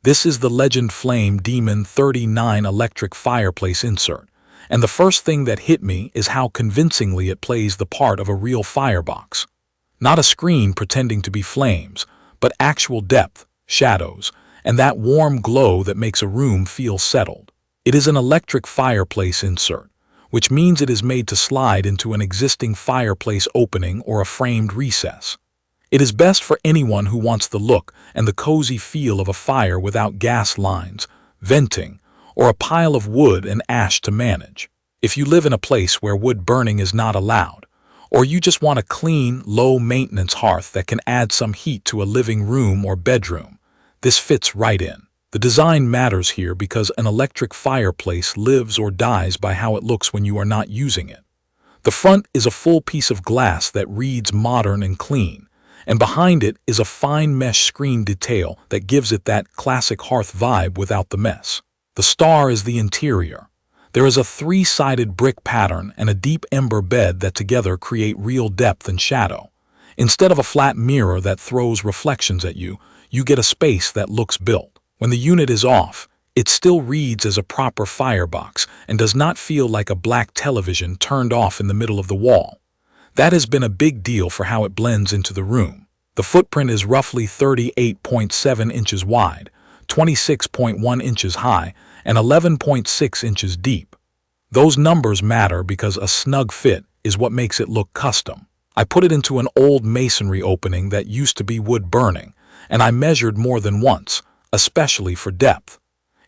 This is the LegendFlame Damon 39 electric fireplace insert, and the first thing that hit me is how convincingly it plays the part of a real firebox. Not a screen pretending to be flames, but actual depth, shadows, and that warm glow that makes a room feel settled. It is an electric fireplace insert, which means it is made to slide into an existing fireplace opening or a framed recess. It is best for anyone who wants the look and the cozy feel of a fire without gas lines, venting, or a pile of wood and ash to manage. If you live in a place where wood burning is not allowed, or you just want a clean, low-maintenance hearth that can add some heat to a living room or bedroom, this fits right in. The design matters here because an electric fireplace lives or dies by how it looks when you are not using it. The front is a full piece of glass that reads modern and clean, and behind it is a fine mesh screen detail that gives it that classic hearth vibe without the mess. The star is the interior. There is a three-sided brick pattern and a deep ember bed that together create real depth and shadow. Instead of a flat mirror that throws reflections at you, you get a space that looks built. When the unit is off, it still reads as a proper firebox and does not feel like a black television turned off in the middle of the wall. That has been a big deal for how it blends into the room. The footprint is roughly 38.7 inches wide, 26.1 inches high, and 11.6 inches deep. Those numbers matter because a snug fit is what makes it look custom. I put it into an old masonry opening that used to be wood burning, and I measured more than once, especially for depth.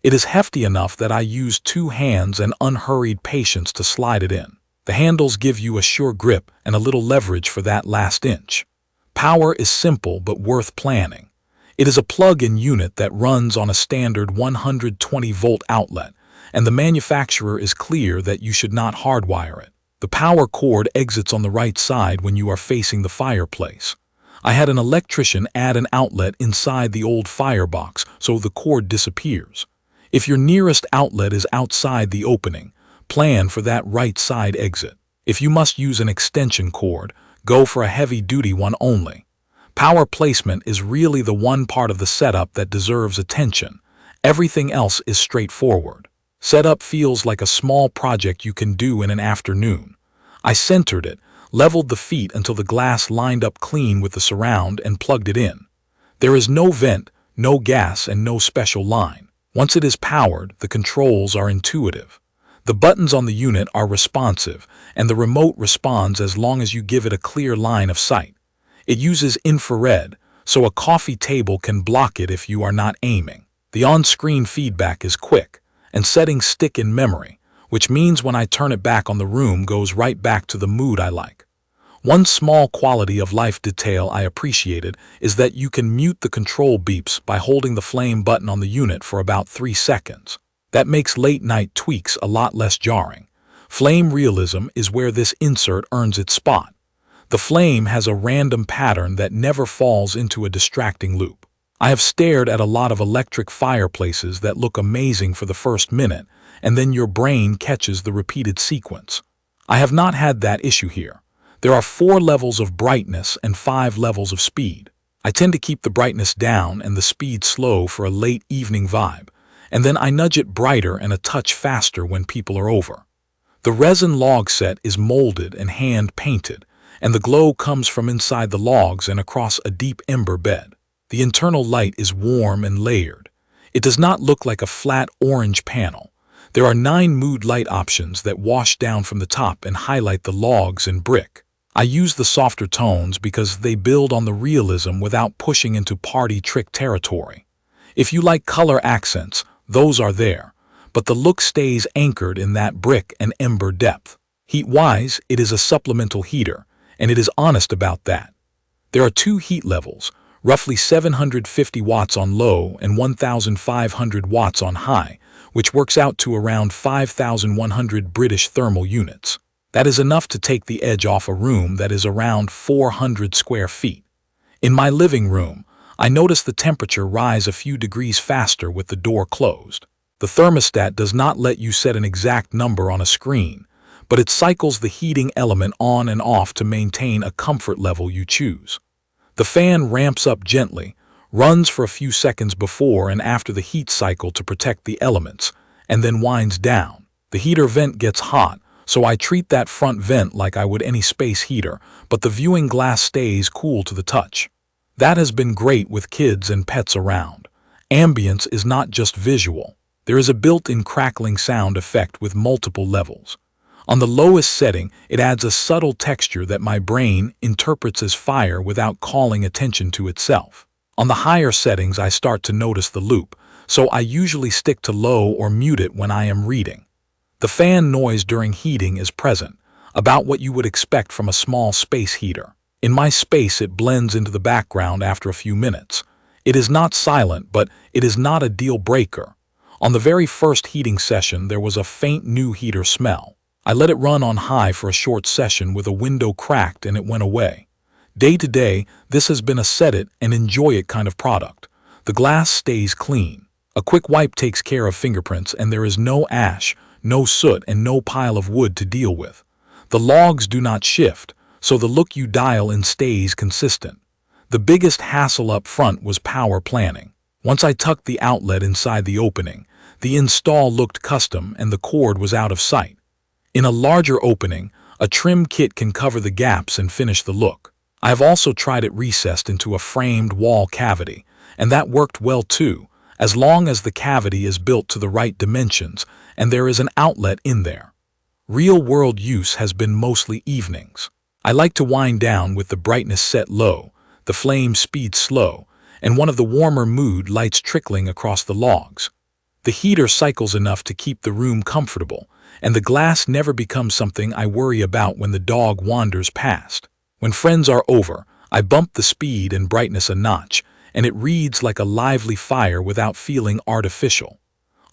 It is hefty enough that I used 2 hands and unhurried patience to slide it in. The handles give you a sure grip and a little leverage for that last inch. Power is simple but worth planning. It is a plug-in unit that runs on a standard 120-volt outlet, and the manufacturer is clear that you should not hardwire it. The power cord exits on the right side when you are facing the fireplace. I had an electrician add an outlet inside the old firebox so the cord disappears. If your nearest outlet is outside the opening, plan for that right side exit. If you must use an extension cord, go for a heavy-duty one only. Power placement is really the one part of the setup that deserves attention. Everything else is straightforward. Setup feels like a small project you can do in an afternoon. I centered it, leveled the feet until the glass lined up clean with the surround, and plugged it in. There is no vent, no gas, and no special line. Once it is powered, the controls are intuitive. The buttons on the unit are responsive, and the remote responds as long as you give it a clear line of sight. It uses infrared, so a coffee table can block it if you are not aiming. The on-screen feedback is quick, and settings stick in memory, which means when I turn it back on the room goes right back to the mood I like. One small quality of life detail I appreciated is that you can mute the control beeps by holding the flame button on the unit for about 3 seconds. That makes late-night tweaks a lot less jarring. Flame realism is where this insert earns its spot. The flame has a random pattern that never falls into a distracting loop. I have stared at a lot of electric fireplaces that look amazing for the first minute, and then your brain catches the repeated sequence. I have not had that issue here. There are 4 levels of brightness and 5 levels of speed. I tend to keep the brightness down and the speed slow for a late evening vibe, and then I nudge it brighter and a touch faster when people are over. The resin log set is molded and hand-painted, and the glow comes from inside the logs and across a deep ember bed. The internal light is warm and layered. It does not look like a flat orange panel. There are 9 mood light options that wash down from the top and highlight the logs and brick. I use the softer tones because they build on the realism without pushing into party trick territory. If you like color accents, those are there, but the look stays anchored in that brick and ember depth. Heat-wise, it is a supplemental heater, and it is honest about that. There are 2 heat levels, roughly 750 watts on low and 1,500 watts on high, which works out to around 5,100 British thermal units. That is enough to take the edge off a room that is around 400 square feet. In my living room, I notice the temperature rise a few degrees faster with the door closed. The thermostat does not let you set an exact number on a screen, but it cycles the heating element on and off to maintain a comfort level you choose. The fan ramps up gently, runs for a few seconds before and after the heat cycle to protect the elements, and then winds down. The heater vent gets hot, so I treat that front vent like I would any space heater, but the viewing glass stays cool to the touch. That has been great with kids and pets around. Ambience is not just visual. There is a built-in crackling sound effect with multiple levels. On the lowest setting, it adds a subtle texture that my brain interprets as fire without calling attention to itself. On the higher settings, I start to notice the loop, so I usually stick to low or mute it when I am reading. The fan noise during heating is present, about what you would expect from a small space heater. In my space, it blends into the background after a few minutes. It is not silent, but it is not a deal breaker. On the very first heating session, there was a faint new heater smell. I let it run on high for a short session with a window cracked and it went away. Day to day, this has been a set it and enjoy it kind of product. The glass stays clean. A quick wipe takes care of fingerprints and there is no ash, no soot, and no pile of wood to deal with. The logs do not shift, so the look you dial in stays consistent. The biggest hassle up front was power planning. Once I tucked the outlet inside the opening, the install looked custom and the cord was out of sight. In a larger opening, a trim kit can cover the gaps and finish the look. I have also tried it recessed into a framed wall cavity, and that worked well too, as long as the cavity is built to the right dimensions and there is an outlet in there. Real-world use has been mostly evenings. I like to wind down with the brightness set low, the flame speed slow, and one of the warmer mood lights trickling across the logs. The heater cycles enough to keep the room comfortable, and the glass never becomes something I worry about when the dog wanders past. When friends are over, I bump the speed and brightness a notch, and it reads like a lively fire without feeling artificial.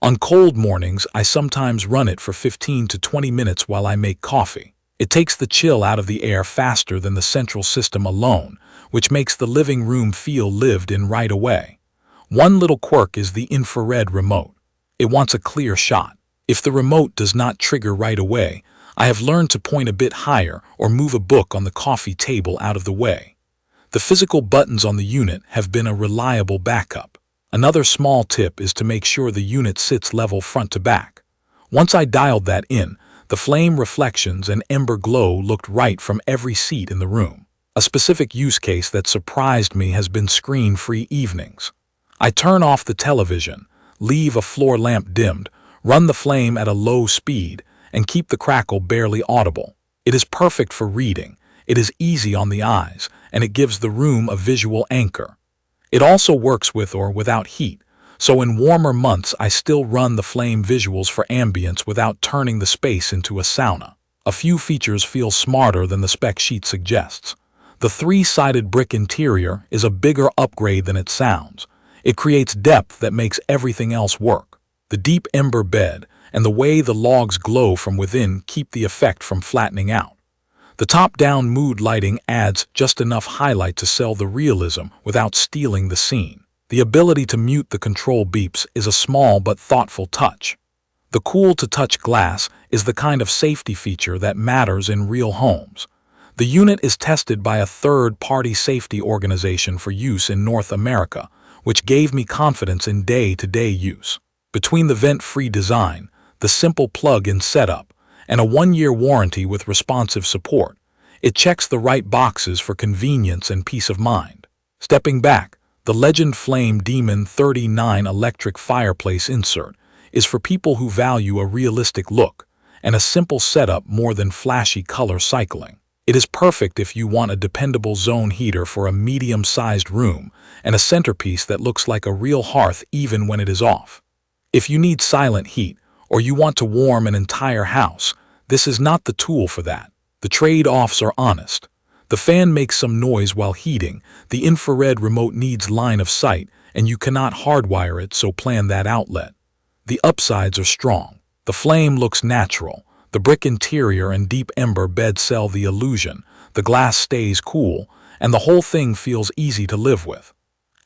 On cold mornings, I sometimes run it for 15 to 20 minutes while I make coffee. It takes the chill out of the air faster than the central system alone, which makes the living room feel lived in right away. One little quirk is the infrared remote. It wants a clear shot. If the remote does not trigger right away, I have learned to point a bit higher or move a book on the coffee table out of the way. The physical buttons on the unit have been a reliable backup. Another small tip is to make sure the unit sits level front to back. Once I dialed that in, the flame reflections and ember glow looked right from every seat in the room. A specific use case that surprised me has been screen-free evenings. I turn off the television, leave a floor lamp dimmed, run the flame at a low speed, and keep the crackle barely audible. It is perfect for reading, it is easy on the eyes, and it gives the room a visual anchor. It also works with or without heat, so in warmer months I still run the flame visuals for ambience without turning the space into a sauna. A few features feel smarter than the spec sheet suggests. The three-sided brick interior is a bigger upgrade than it sounds. It creates depth that makes everything else work. The deep ember bed and the way the logs glow from within keep the effect from flattening out. The top-down mood lighting adds just enough highlight to sell the realism without stealing the scene. The ability to mute the control beeps is a small but thoughtful touch. The cool-to-touch glass is the kind of safety feature that matters in real homes. The unit is tested by a third-party safety organization for use in North America, which gave me confidence in day-to-day use. Between the vent-free design, the simple plug-in setup, and a 1-year warranty with responsive support, it checks the right boxes for convenience and peace of mind. Stepping back, the LegendFlame Damon 39 electric fireplace insert is for people who value a realistic look and a simple setup more than flashy color cycling. It is perfect if you want a dependable zone heater for a medium-sized room and a centerpiece that looks like a real hearth even when it is off. If you need silent heat or you want to warm an entire house, this is not the tool for that. The trade-offs are honest. The fan makes some noise while heating, the infrared remote needs line of sight, and you cannot hardwire it, so plan that outlet. The upsides are strong. The flame looks natural. The brick interior and deep ember bed sell the illusion. The glass stays cool, and the whole thing feels easy to live with.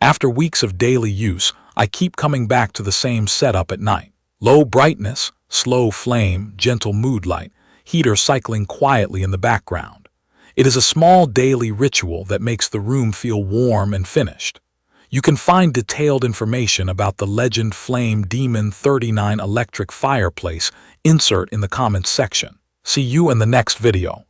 After weeks of daily use, I keep coming back to the same setup at night. Low brightness, slow flame, gentle mood light, heater cycling quietly in the background. It is a small daily ritual that makes the room feel warm and finished. You can find detailed information about the LegendFlame Damon 39 electric fireplace insert in the comments section. See you in the next video.